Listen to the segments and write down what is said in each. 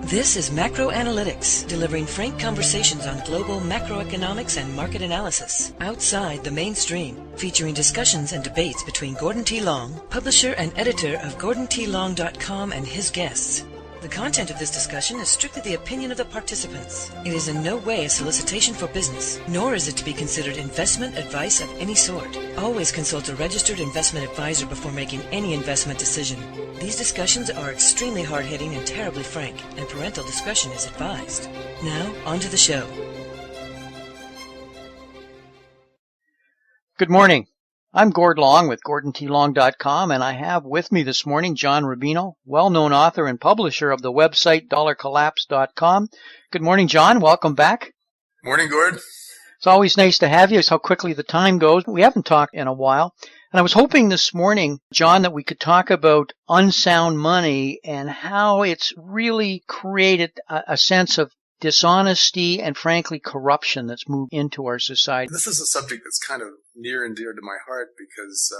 This is Macro Analytics, delivering frank conversations on global macroeconomics and market analysis, outside the mainstream, featuring discussions and debates between Gordon T. Long, publisher and editor of GordonTLong.com, and his guests. The content of this discussion is strictly the opinion of the participants. It is in no way a solicitation for business, nor is it to be considered investment advice of any sort. Always consult a registered investment advisor before making any investment decision. These discussions are extremely hard-hitting and terribly frank, and parental discretion is advised. Now, on to the show. Good morning. I'm Gord Long with GordonTLong.com, and I have with me this morning John Rubino, well-known author and publisher of the website DollarCollapse.com. Good morning, John. Welcome back. Morning, Gord. It's always nice to have you. It's how quickly the time goes. We haven't talked in a while. And I was hoping this morning, John, that we could talk about unsound money and how it's really created a sense of dishonesty and, frankly, corruption that's moved into our society. This is a subject that's kind of near and dear to my heart because,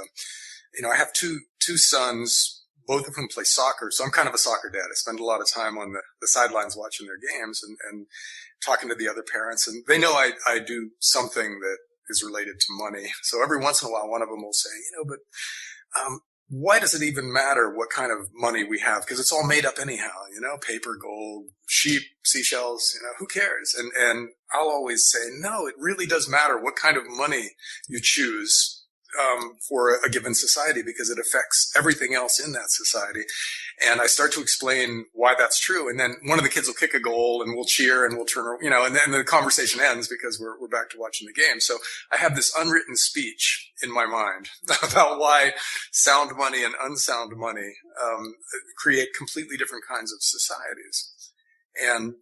I have two sons, both of whom play soccer. So I'm kind of a soccer dad. I spend a lot of time on the sidelines watching their games and talking to the other parents. And they know I do something that is related to money. So every once in a while, one of them will say, why does it even matter what kind of money we have? Because it's all made up anyhow, paper, gold, sheep, seashells, who cares? And I'll always say, no, it really does matter what kind of money you choose for a given society, because it affects everything else in that society. And I start to explain why that's true. And then one of the kids will kick a goal and we'll cheer and we'll turn, and then the conversation ends because we're back to watching the game. So I have this unwritten speech in my mind about why sound money and unsound money create completely different kinds of societies. And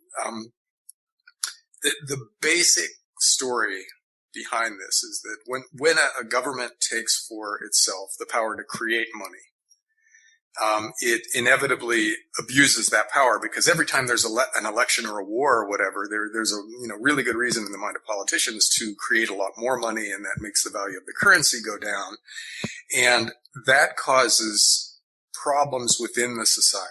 the basic story behind this is that when a government takes for itself the power to create money, it inevitably abuses that power, because every time there's an election or a war or whatever, there's a really good reason in the mind of politicians to create a lot more money, and that makes the value of the currency go down, and that causes problems within the society.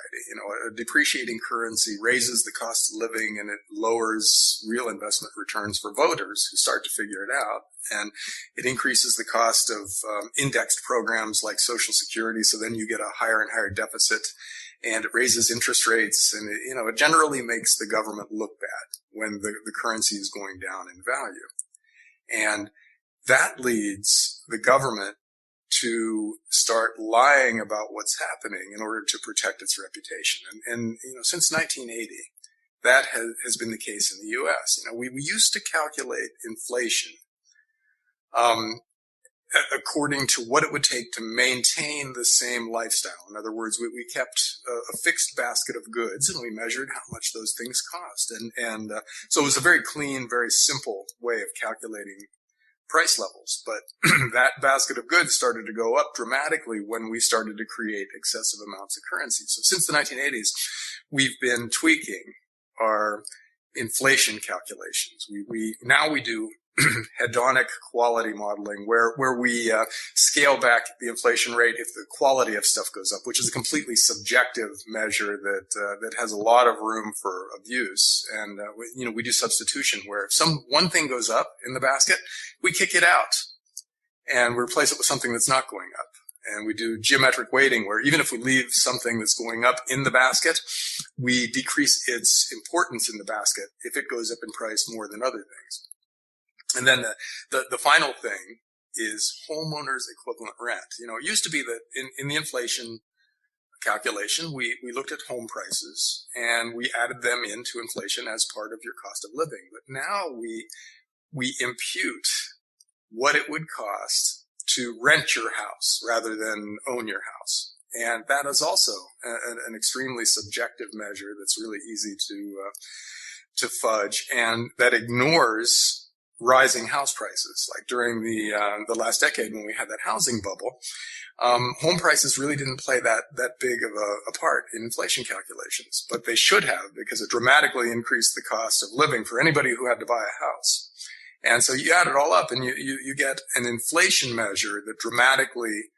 A depreciating currency raises the cost of living, and it lowers real investment returns for voters who start to figure it out. And it increases the cost of indexed programs like Social Security, so then you get a higher and higher deficit, and it raises interest rates, and it generally makes the government look bad when the currency is going down in value. And that leads the government to start lying about what's happening in order to protect its reputation. And since 1980, that has been the case in the U.S. We used to calculate inflation according to what it would take to maintain the same lifestyle. In other words, we kept a fixed basket of goods, and we measured how much those things cost. And so it was a very clean, very simple way of calculating price levels. But that basket of goods started to go up dramatically when we started to create excessive amounts of currency. So since the 1980s, we've been tweaking our inflation calculations. Now we do hedonic quality modeling, where we scale back the inflation rate if the quality of stuff goes up, which is a completely subjective measure that has a lot of room for abuse. And we do substitution, where if one thing goes up in the basket, we kick it out and we replace it with something that's not going up. And we do geometric weighting, where even if we leave something that's going up in the basket, we decrease its importance in the basket if it goes up in price more than other things. And then the final thing is homeowners equivalent rent. It used to be that in the inflation calculation, we looked at home prices and we added them into inflation as part of your cost of living. But now we impute what it would cost to rent your house rather than own your house. And that is also an extremely subjective measure that's really easy to fudge, and that ignores rising house prices. Like during the last decade when we had that housing bubble, home prices really didn't play that big of a part in inflation calculations, but they should have, because it dramatically increased the cost of living for anybody who had to buy a house. And so you add it all up and you get an inflation measure that dramatically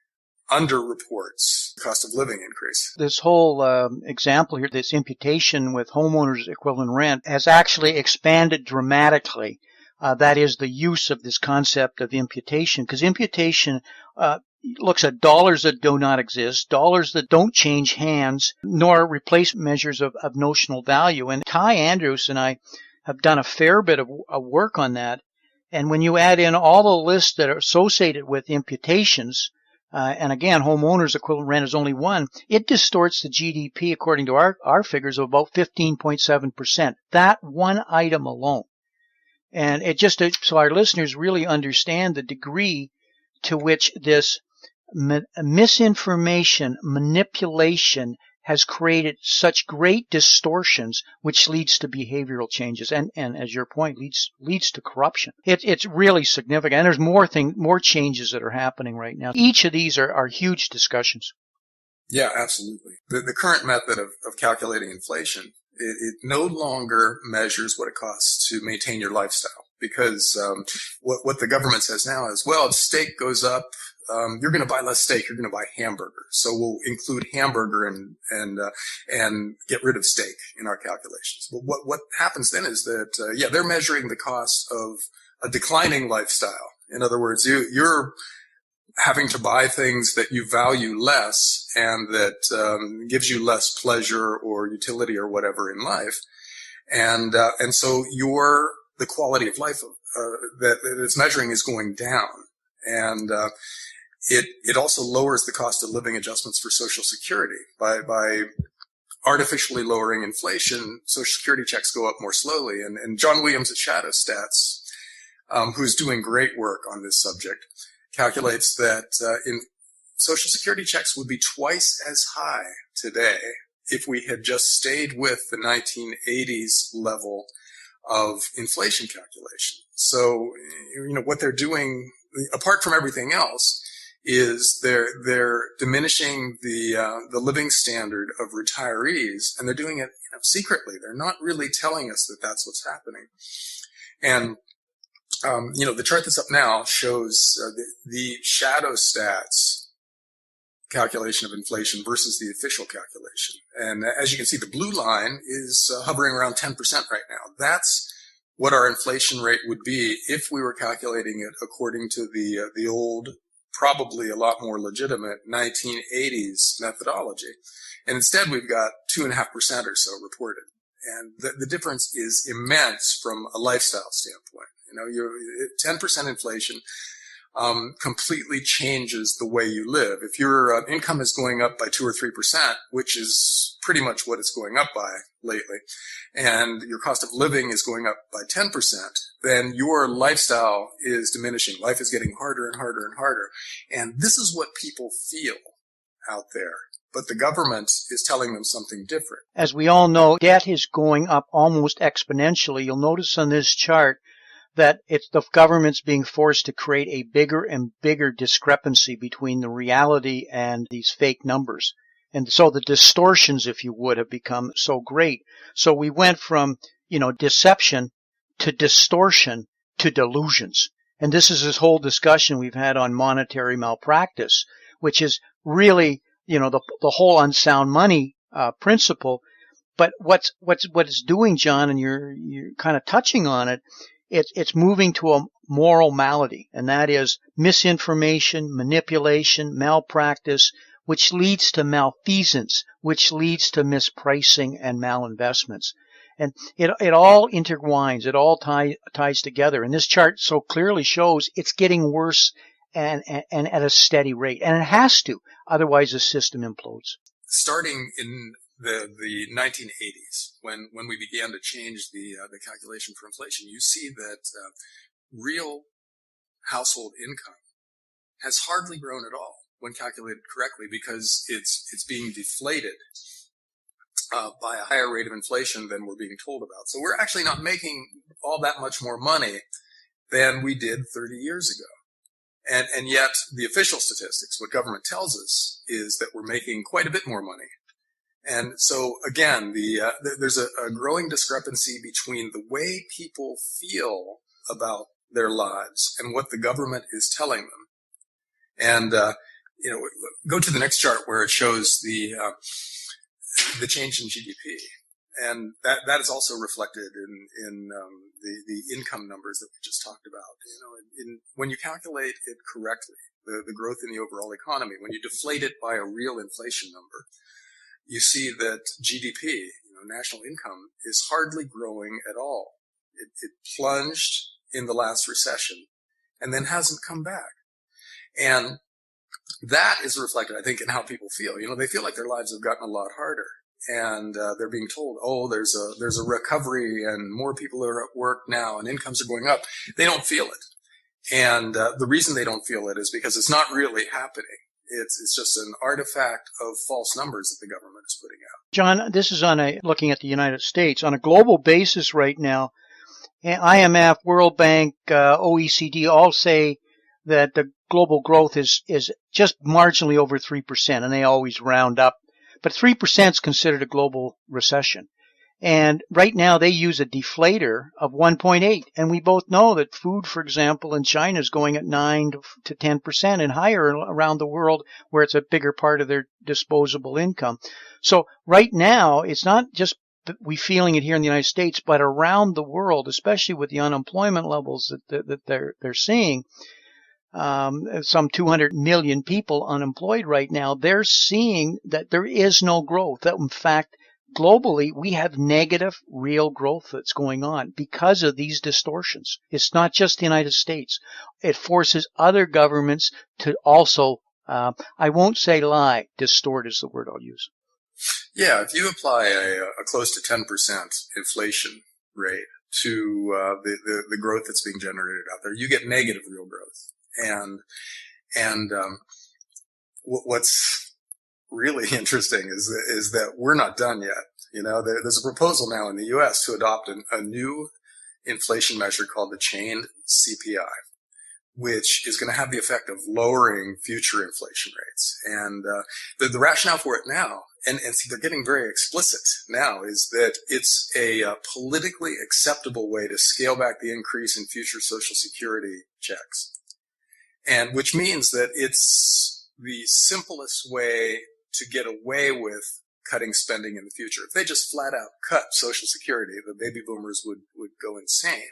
underreports cost of living increase. This whole example here, this imputation with homeowners equivalent rent, has actually expanded dramatically. That is the use of this concept of imputation, because imputation looks at dollars that do not exist, dollars that don't change hands, nor replace measures of notional value. And Ty Andrews and I have done a fair bit of work on that. And when you add in all the lists that are associated with imputations, and again, homeowners equivalent rent is only one, it distorts the GDP according to our figures of about 15.7%. That one item alone. And it just, so our listeners really understand the degree to which this misinformation, manipulation has created such great distortions, which leads to behavioral changes, and as your point, leads to corruption. It's really significant, and there's more changes that are happening right now. Each of these are huge discussions. Yeah, absolutely. The current method of calculating inflation, it no longer measures what it costs to maintain your lifestyle, because what the government says now is, well, if steak goes up, you're going to buy less steak. You're going to buy hamburger. So we'll include hamburger and get rid of steak in our calculations. But what happens then is that they're measuring the cost of a declining lifestyle. In other words, you're having to buy things that you value less and that gives you less pleasure or utility or whatever in life, and so the quality of life that it's measuring is going down, and it also lowers the cost of living adjustments for Social Security by artificially lowering inflation. Social Security checks go up more slowly, and John Williams at Shadow Stats, who's doing great work on this subject, calculates that in Social Security checks would be twice as high today if we had just stayed with the 1980s level of inflation calculation. So, what they're doing, apart from everything else, is they're diminishing the living standard of retirees, and they're doing it secretly. They're not really telling us that that's what's happening. And the chart that's up now shows the Shadow Stats calculation of inflation versus the official calculation. And as you can see, the blue line is hovering around 10% right now. That's what our inflation rate would be if we were calculating it according to the old, probably a lot more legitimate 1980s methodology. And instead, we've got 2.5% or so reported. And the difference is immense from a lifestyle standpoint. 10% inflation completely changes the way you live. If your income is going up by 2 or 3%, which is pretty much what it's going up by lately, and your cost of living is going up by 10%, then your lifestyle is diminishing. Life is getting harder and harder and harder. And this is what people feel out there. But the government is telling them something different. As we all know, debt is going up almost exponentially. You'll notice on this chart that it's the government's being forced to create a bigger and bigger discrepancy between the reality and these fake numbers. And so the distortions, if you would, have become so great. So we went from, deception to distortion to delusions. And this is this whole discussion we've had on monetary malpractice, which is really, the whole unsound money principle. But what it's doing, John, and you're kind of touching on it, it's moving to a moral malady, and that is misinformation, manipulation, malpractice, which leads to malfeasance, which leads to mispricing and malinvestments. And it all intertwines, it all ties together. And this chart so clearly shows it's getting worse and at a steady rate. And it has to, otherwise the system implodes. Starting in the 1980s, when we began to change the calculation for inflation, you see that real household income has hardly grown at all when calculated correctly, because it's being deflated by a higher rate of inflation than we're being told about. So we're actually not making all that much more money than we did 30 years ago. And yet the official statistics, what government tells us, is that we're making quite a bit more money. And so again, there's a growing discrepancy between the way people feel about their lives and what the government is telling them. And go to the next chart where it shows the change in GDP. And that is also reflected in the income numbers that we just talked about. When you calculate it correctly, the growth in the overall economy, when you deflate it by a real inflation number, you see that GDP, national income, is hardly growing at all. It plunged in the last recession and then hasn't come back. And that is reflected, I think, in how people feel. They feel like their lives have gotten a lot harder. And they're being told, there's a recovery and more people are at work now and incomes are going up. They don't feel it. And the reason they don't feel it is because it's not really happening. It's just an artifact of false numbers that the government is putting out. John, this is looking at the United States. On a global basis right now, IMF, World Bank, OECD all say that the global growth is just marginally over 3%, and they always round up. But 3% is considered a global recession. And right now they use a deflator of 1.8. And we both know that food, for example, in China is going at 9 to 10% and higher around the world where it's a bigger part of their disposable income. So right now, it's not just we feeling it here in the United States, but around the world, especially with the unemployment levels that they're seeing. Some 200 million people unemployed right now. They're seeing that there is no growth. That in fact, globally, we have negative real growth that's going on because of these distortions. It's not just the United States. It forces other governments to also, I won't say lie, distort is the word I'll use. Yeah, if you apply a close to 10% inflation rate to the growth that's being generated out there, you get negative real growth. And what's really interesting is that we're not done yet. There's a proposal now in the U.S. to adopt a new inflation measure called the chained CPI, which is going to have the effect of lowering future inflation rates. And the rationale for it now, and see, they're getting very explicit now, is that it's a politically acceptable way to scale back the increase in future Social Security checks. And which means that it's the simplest way to get away with cutting spending in the future. If they just flat out cut Social Security, the baby boomers would go insane.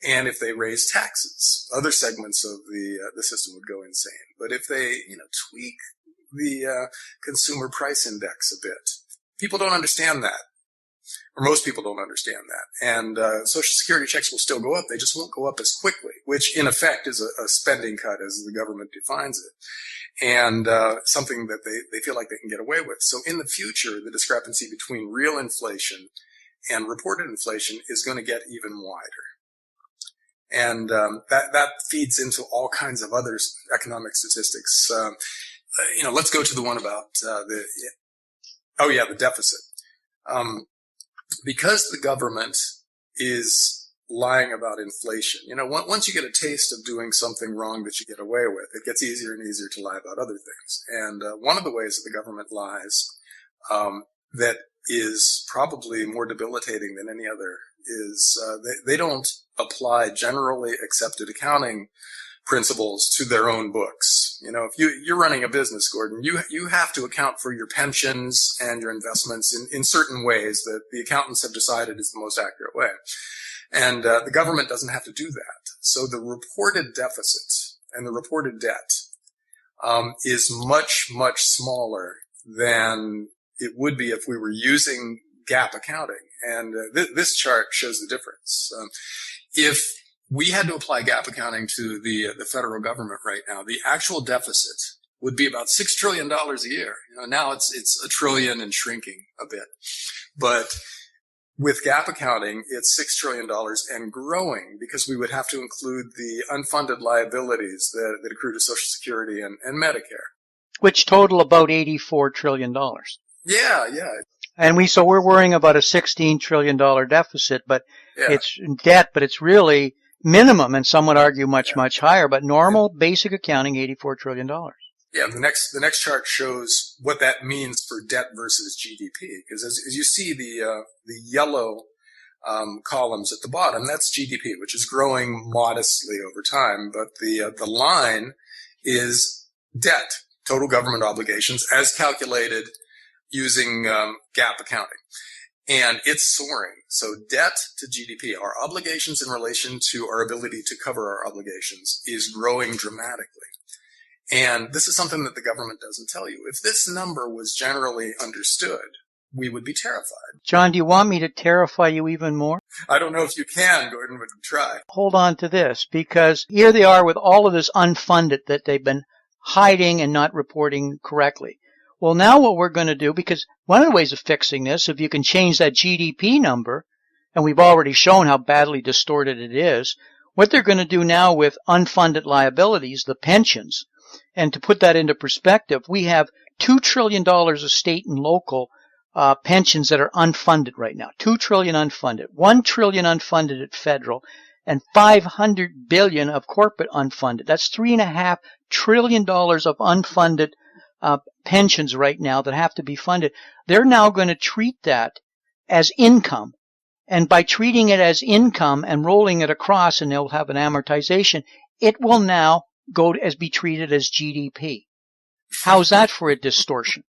And if they raise taxes, other segments of the system would go insane. But if they, tweak the consumer price index a bit, people don't understand that. Or most people don't understand that. And Social Security checks will still go up. They just won't go up as quickly, which in effect is a spending cut as the government defines it, and something that they feel like they can get away with. So in the future, the discrepancy between real inflation and reported inflation is going to get even wider. And that feeds into all kinds of other economic statistics. Let's go to the one about the deficit. Because the government is lying about inflation, once you get a taste of doing something wrong that you get away with, it gets easier and easier to lie about other things. And one of the ways that the government lies that is probably more debilitating than any other is they don't apply generally accepted accounting principles to their own books. If you're running a business, Gordon, you have to account for your pensions and your investments in certain ways that the accountants have decided is the most accurate way. And the government doesn't have to do that. So the reported deficit and the reported debt is much, much smaller than it would be if we were using GAAP accounting. And this chart shows the difference. If we had to apply GAAP accounting to the federal government right now, the actual deficit would be about $6 trillion a year. Now it's $1 trillion and shrinking a bit. But with GAAP accounting, it's $6 trillion and growing because we would have to include the unfunded liabilities that accrue to Social Security and Medicare. Which total about $84 trillion. Yeah. And we're worrying about a $16 trillion deficit, but it's debt, but it's really minimum, and some would argue much higher, but normal basic accounting, $84 trillion. Yeah, the next chart shows what that means for debt versus GDP, because as you see the yellow columns at the bottom, that's GDP, which is growing modestly over time, but the line is debt, total government obligations as calculated using GAAP accounting. And it's soaring. So debt to GDP, our obligations in relation to our ability to cover our obligations, is growing dramatically. And this is something that the government doesn't tell you. If this number was generally understood, we would be terrified. John, do you want me to terrify you even more? I don't know if you can, Gordon, but try. Hold on to this, because here they are with all of this unfunded that they've been hiding and not reporting correctly. Well, now what we're going to do, because one of the ways of fixing this, if you can change that GDP number, and we've already shown how badly distorted it is, what they're going to do now with unfunded liabilities, the pensions, and to put that into perspective, we have $2 trillion of state and local pensions that are unfunded right now. $2 trillion unfunded, $1 trillion unfunded at federal, and $500 billion of corporate unfunded. That's $3.5 trillion of unfunded pensions right now that have to be funded. They're now going to treat that as income. And by treating it as income and rolling it across, and they'll have an amortization, it will now be treated as GDP. How's that for a distortion?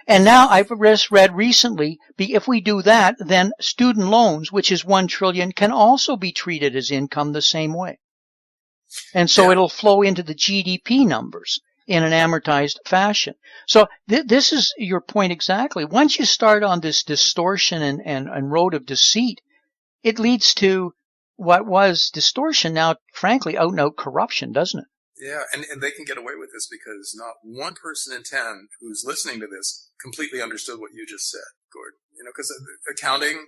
And now I've read recently, if we do that, then student loans, which is $1 trillion, can also be treated as income the same way. And so it'll flow into the GDP numbers in an amortized fashion. So this is your point exactly. Once you start on this distortion and road of deceit, it leads to what was distortion now, frankly, out-and-out corruption, doesn't it? Yeah, and they can get away with this because not one person in 10 who's listening to this completely understood what you just said, Gordon. Because accounting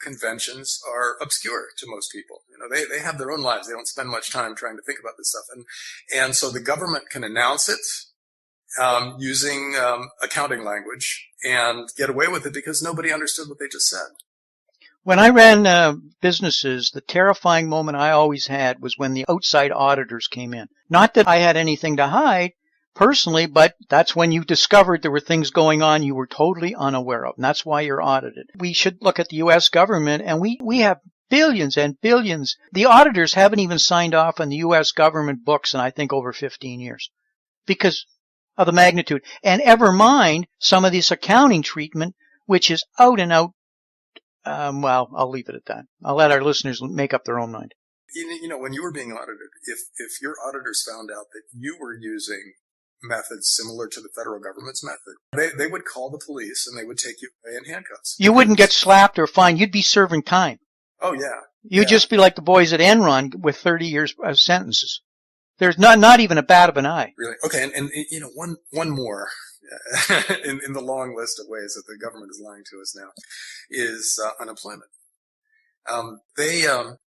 conventions are obscure to most people. They have their own lives. They don't spend much time trying to think about this stuff. And so the government can announce it using accounting language and get away with it because nobody understood what they just said. When I ran businesses, the terrifying moment I always had was when the outside auditors came in. Not that I had anything to hide personally, but that's when you discovered there were things going on you were totally unaware of, and that's why you're audited. We should look at the U.S. government, and we have billions and billions. The auditors haven't even signed off on the U.S. government books in, I think, over 15 years because of the magnitude. And ever mind some of this accounting treatment, which is out and out. Well, I'll leave it at that. I'll let our listeners make up their own mind. When you were being audited, if your auditors found out that you were using methods similar to the federal government's method, they would call the police and they would take you away in handcuffs. You wouldn't get slapped or fined. You'd be serving time. Oh, yeah. You'd just be like the boys at Enron with 30 years sentences. There's not even a bat of an eye. Really? Okay, and one more in the long list of ways that the government is lying to us now is unemployment. They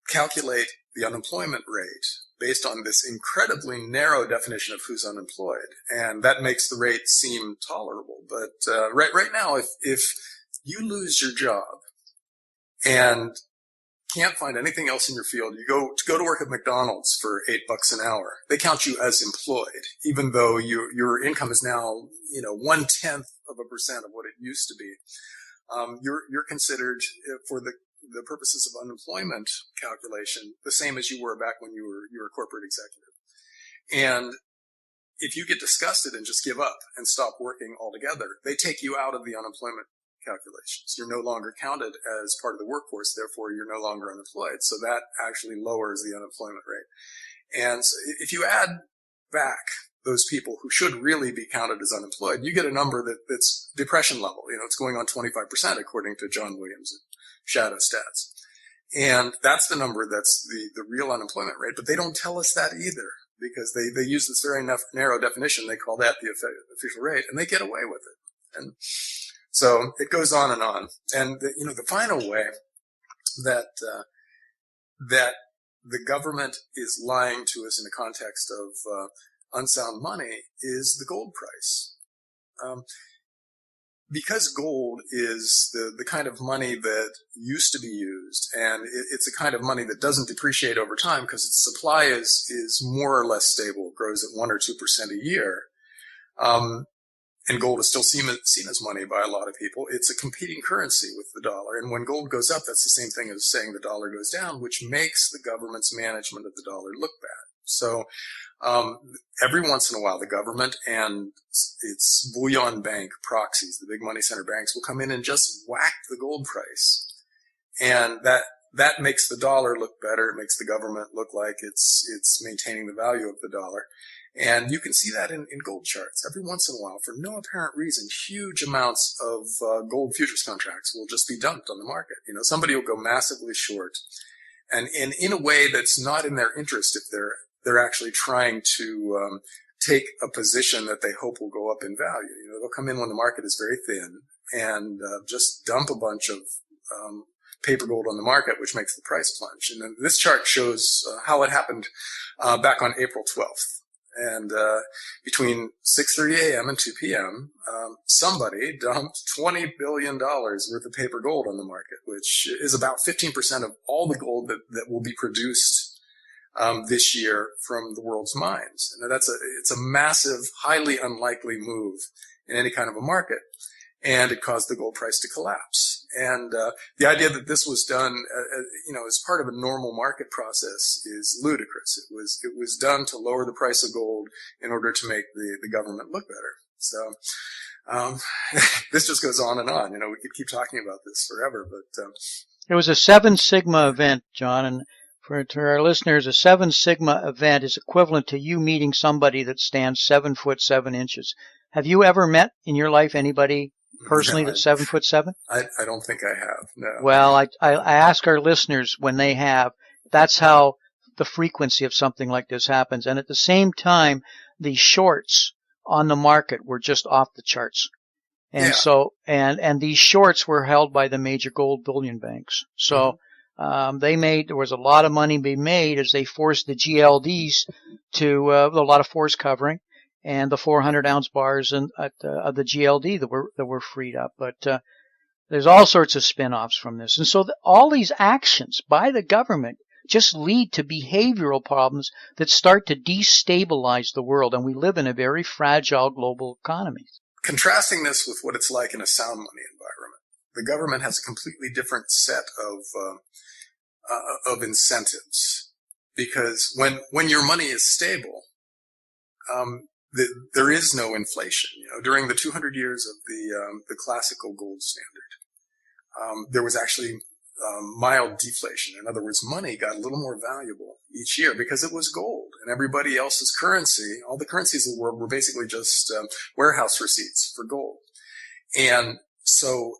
calculate the unemployment rate based on this incredibly narrow definition of who's unemployed, and that makes the rate seem tolerable. But right now, if you lose your job and can't find anything else in your field, you go to work at McDonald's for $8 an hour. They count you as employed, even though your income is now 0.1% of what it used to be. You're considered for the purposes of unemployment calculation the same as you were back when you were a corporate executive. And if you get disgusted and just give up and stop working altogether, they take you out of the unemployment calculations. You're no longer counted as part of the workforce, therefore you're no longer unemployed. So that actually lowers the unemployment rate. And so if you add back those people who should really be counted as unemployed, you get a number that's depression level. It's going on 25% according to John Williams at Shadow Stats. And that's the number that's the real unemployment rate. But they don't tell us that either because they use this very narrow definition. They call that the official rate, and they get away with it. And so it goes on and on. And the final way that the government is lying to us in the context of unsound money is the gold price. Because gold is the kind of money that used to be used, and it's a kind of money that doesn't depreciate over time because its supply is more or less stable, grows at 1 or 2% a year. And gold is still seen as money by a lot of people. It's a competing currency with the dollar. And when gold goes up, that's the same thing as saying the dollar goes down, which makes the government's management of the dollar look bad. So Every once in a while, the government and its bullion bank proxies, the big money center banks, will come in and just whack the gold price. And that makes the dollar look better. It makes the government look like it's maintaining the value of the dollar. And you can see that in gold charts. Every once in a while, for no apparent reason, huge amounts of gold futures contracts will just be dumped on the market. Somebody will go massively short, and in a way that's not in their interest if they're actually trying to take a position that they hope will go up in value. They'll come in when the market is very thin and just dump a bunch of paper gold on the market, which makes the price plunge. And then this chart shows how it happened back on April 12th. And between 6:30 a.m. and 2 p.m., somebody dumped $20 billion worth of paper gold on the market, which is about 15% of all the gold that will be produced this year from the world's mines. And it's a massive, highly unlikely move in any kind of a market. And it caused the gold price to collapse. And the idea that this was done, as part of a normal market process is ludicrous. It was done to lower the price of gold in order to make the government look better. So this just goes on and on. We could keep talking about this forever, but it was a 7 sigma event, John, and to our listeners, a 7 sigma event is equivalent to you meeting somebody that stands 7 foot 7 inches. Have you ever met in your life anybody personally that's 7 foot 7? I don't think I have. No. Well, I ask our listeners when they have. That's how the frequency of something like this happens. And at the same time, the shorts on the market were just off the charts. And so, and these shorts were held by the major gold bullion banks. So, there was a lot of money being made as they forced the GLDs to, a lot of force covering, and the 400-ounce bars of the GLD that were freed up. But there's all sorts of spin-offs from this. And so all these actions by the government just lead to behavioral problems that start to destabilize the world. And we live in a very fragile global economy. Contrasting this with what it's like in a sound money environment, the government has a completely different set of incentives. Because when your money is stable, there is no inflation. During the 200 years of the classical gold standard, there was actually mild deflation. In other words, money got a little more valuable each year because it was gold, and everybody else's currency, all the currencies of the world, were basically just warehouse receipts for gold. And so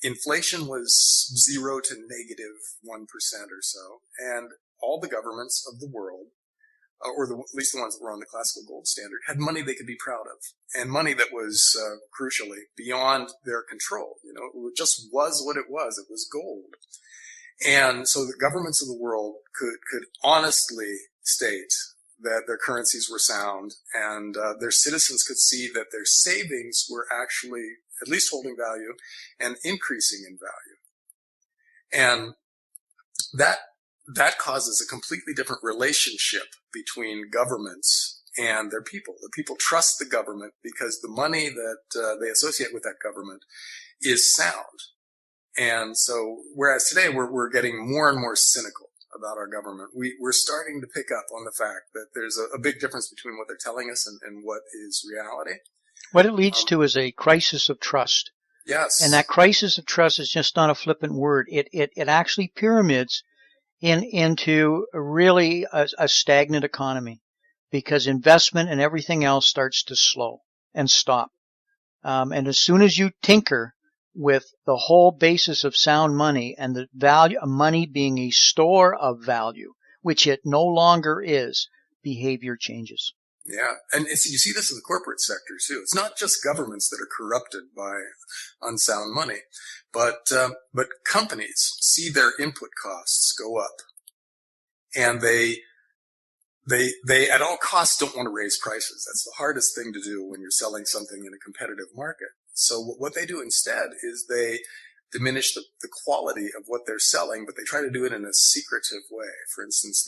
inflation was 0 to negative 1% or so, and all the governments of the world, or at least the ones that were on the classical gold standard, had money they could be proud of, and money that was, crucially, beyond their control. It just was what it was. It was gold. And so the governments of the world could honestly state that their currencies were sound, and their citizens could see that their savings were actually at least holding value and increasing in value. And that causes a completely different relationship between governments and their people. The people trust the government because the money that they associate with that government is sound. And so, whereas today we're getting more and more cynical about our government, we're starting to pick up on the fact that there's a big difference between what they're telling us and what is reality. What it leads to is a crisis of trust. Yes. And that crisis of trust is just not a flippant word. It actually pyramids into really a stagnant economy, because investment and everything else starts to slow and stop. And as soon as you tinker with the whole basis of sound money and the value of money being a store of value, which it no longer is, behavior changes. Yeah, and you see this in the corporate sector too. It's not just governments that are corrupted by unsound money, but companies see their input costs go up, and they at all costs don't want to raise prices. That's the hardest thing to do when you're selling something in a competitive market. So what they do instead is they diminish the quality of what they're selling, but they try to do it in a secretive way. For instance,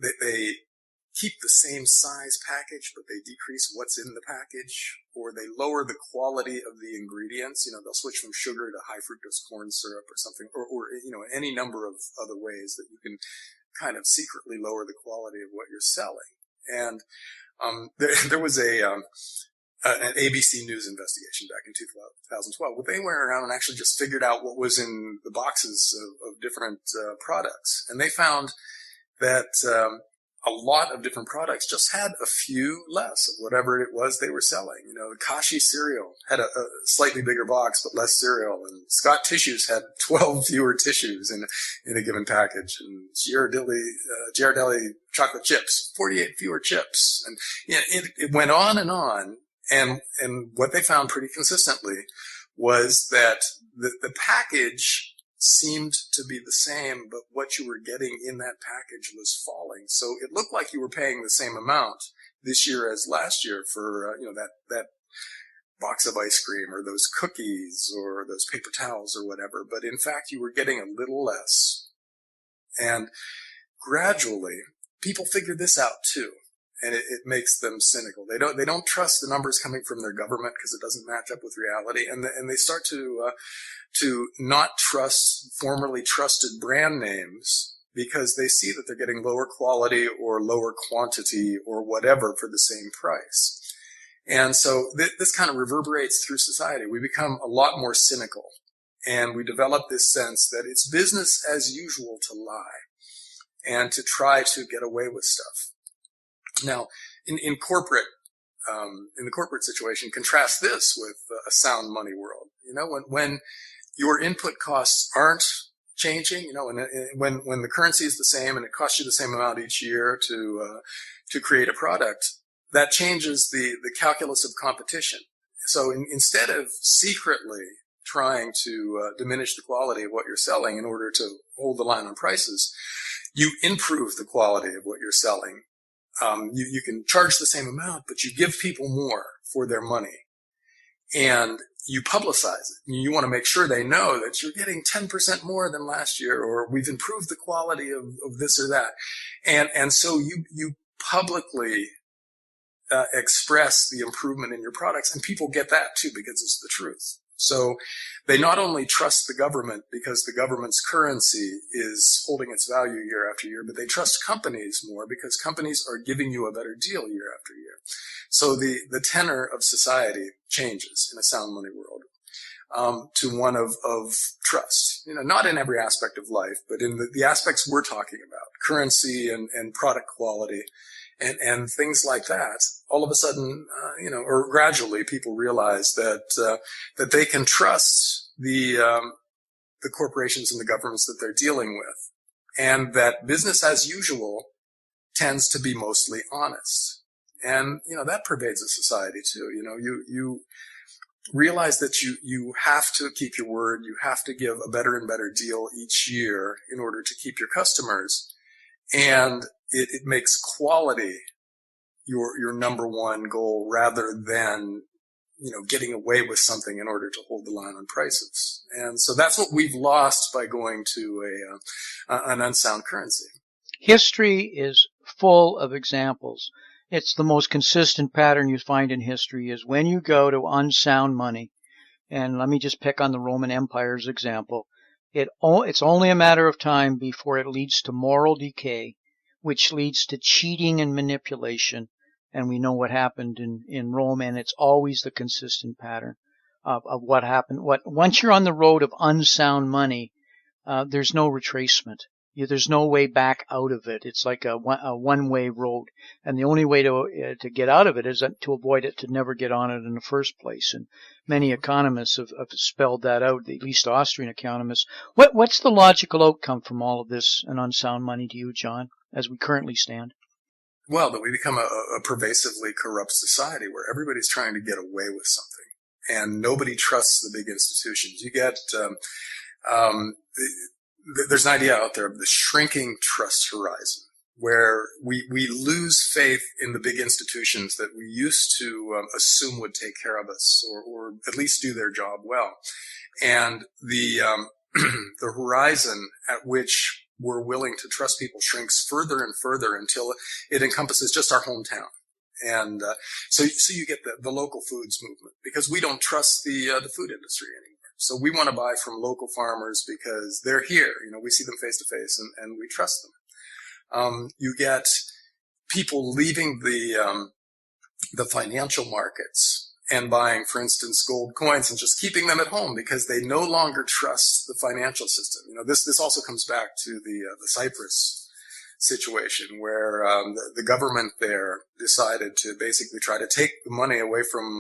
they keep the same size package, but they decrease what's in the package, or they lower the quality of the ingredients. They'll switch from sugar to high fructose corn syrup or something, or any number of other ways that you can kind of secretly lower the quality of what you're selling. And there was an ABC News investigation back in 2012 where they went around and actually just figured out what was in the boxes of different products. And they found that a lot of different products just had a few less of whatever it was they were selling. You know, the Kashi cereal had a slightly bigger box but less cereal, and Scott tissues had 12 fewer tissues in a given package, and Ghirardelli chocolate chips, 48 fewer chips, and you know, it went on and on. And what they found pretty consistently was that the package seemed to be the same, but what you were getting in that package was falling. So it looked like you were paying the same amount this year as last year for that box of ice cream or those cookies or those paper towels or whatever. But in fact, you were getting a little less. And gradually, people figured this out too. And it makes them cynical. They don't trust the numbers coming from their government because it doesn't match up with reality, and they start to not trust formerly trusted brand names because they see that they're getting lower quality or lower quantity or whatever for the same price. And so this kind of reverberates through society. We become a lot more cynical, and we develop this sense that it's business as usual to lie and to try to get away with stuff. Now, in the corporate situation, contrast this with a sound money world. You know, when your input costs aren't changing, you know, when the currency is the same and it costs you the same amount each year to create a product, that changes the calculus of competition. So instead of secretly trying to diminish the quality of what you're selling in order to hold the line on prices, you improve the quality of what you're selling. You can charge the same amount, but you give people more for their money, and you publicize it. You want to make sure they know that you're getting 10% more than last year, or we've improved the quality of this or that. And so you publicly express the improvement in your products, and people get that too because it's the truth. So they not only trust the government because the government's currency is holding its value year after year, but they trust companies more because companies are giving you a better deal year after year. So the tenor of society changes in a sound money world to one of trust. You know, not in every aspect of life, but in the aspects we're talking about, currency and product quality. And things like that, all of a sudden, or gradually, people realize that they can trust the corporations and the governments that they're dealing with, and that business as usual tends to be mostly honest. And that pervades a society too. You realize that you have to keep your word. You have to give a better and better deal each year in order to keep your customers, and it makes quality your number one goal rather than, getting away with something in order to hold the line on prices. And so that's what we've lost by going to an unsound currency. History is full of examples. It's the most consistent pattern you find in history is when you go to unsound money, and let me just pick on the Roman Empire's example, it's only a matter of time before it leads to moral decay, which leads to cheating and manipulation. And we know what happened in Rome, and it's always the consistent pattern of what happened. Once you're on the road of unsound money, there's no retracement. There's no way back out of it. It's like a one-way road, and the only way to get out of it is to avoid it, to never get on it in the first place. And many economists have spelled that out, at least Austrian economists. What's the logical outcome from all of this and unsound money to you, John, as we currently stand? Well, that we become a pervasively corrupt society where everybody's trying to get away with something, and nobody trusts the big institutions. You get there's an idea out there of the shrinking trust horizon, where we lose faith in the big institutions that we used to assume would take care of us or at least do their job well. And the horizon at which we're willing to trust people shrinks further and further until it encompasses just our hometown. And so you get the local foods movement because we don't trust the food industry anymore. So we want to buy from local farmers because they're here. We see them face to face and we trust them. You get people leaving the financial markets and buying, for instance, gold coins and just keeping them at home because they no longer trust the financial system. This also comes back to the Cyprus situation where the government there decided to basically try to take the money away from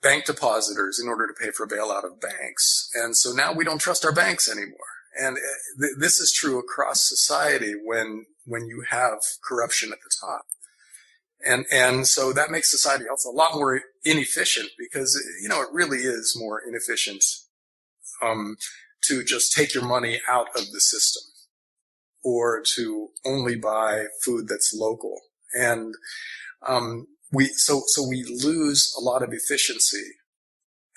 bank depositors in order to pay for bailout of banks. And so now we don't trust our banks anymore. And this is true across society when you have corruption at the top. And so that makes society also a lot more inefficient because, it really is more inefficient to just take your money out of the system or to only buy food that's local. And we lose a lot of efficiency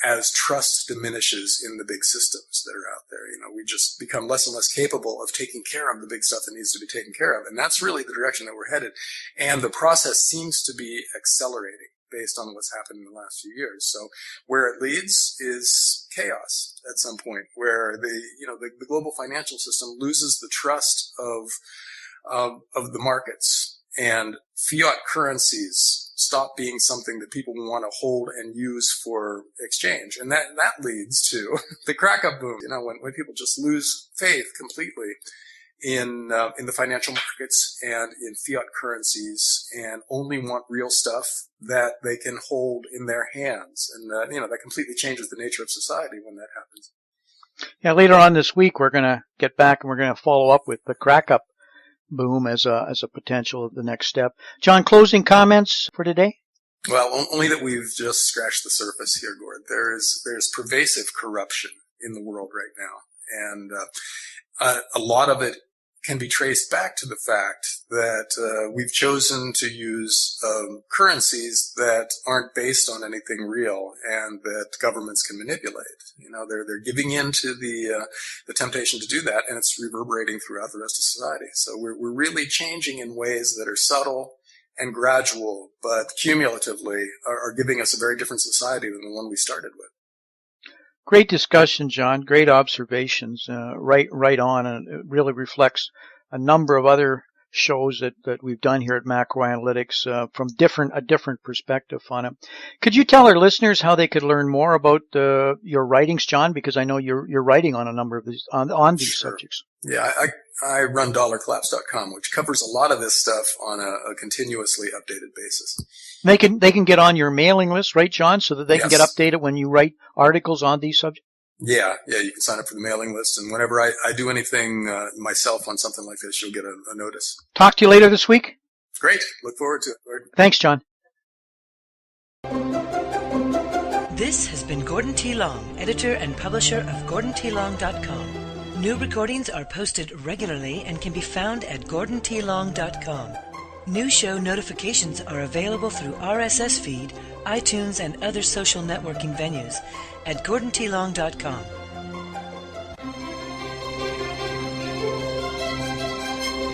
as trust diminishes in the big systems that are out there. We just become less and less capable of taking care of the big stuff that needs to be taken care of. And that's really the direction that we're headed. And the process seems to be accelerating based on what's happened in the last few years. So where it leads is chaos at some point, where the global financial system loses the trust of the markets, and fiat currencies stop being something that people want to hold and use for exchange. And that leads to the crack-up boom, when people just lose faith completely in the financial markets and in fiat currencies and only want real stuff that they can hold in their hands. And, that completely changes the nature of society when that happens. Yeah, later on this week, we're going to get back and we're going to follow up with the crack-up boom as a potential of the next step. John, closing comments for today? Well, only that we've just scratched the surface here, Gord. There's pervasive corruption in the world right now, and a lot of it can be traced back to the fact that we've chosen to use currencies that aren't based on anything real and that governments can manipulate. They're giving in to the temptation to do that, and it's reverberating throughout the rest of society. So we're really changing in ways that are subtle and gradual, but cumulatively are giving us a very different society than the one we started with. Great discussion, John. Great observations. Right on, and it really reflects a number of other shows that we've done here at Macro Analytics from a different perspective on it. Could you tell our listeners how they could learn more about your writings, John? Because I know you're writing on a number of these on these subjects. Yeah, I run dollarclaps.com, which covers a lot of this stuff on a continuously updated basis. They can get on your mailing list, right, John, so that they can get updated when you write articles on these subjects? Yeah, you can sign up for the mailing list, and whenever I do anything myself on something like this, you'll get a notice. Talk to you later this week. Great. Look forward to it. Thanks, John. This has been Gordon T. Long, editor and publisher of GordonTLong.com. New recordings are posted regularly and can be found at GordonTLong.com. New show notifications are available through RSS feed, iTunes, and other social networking venues at GordonTLong.com.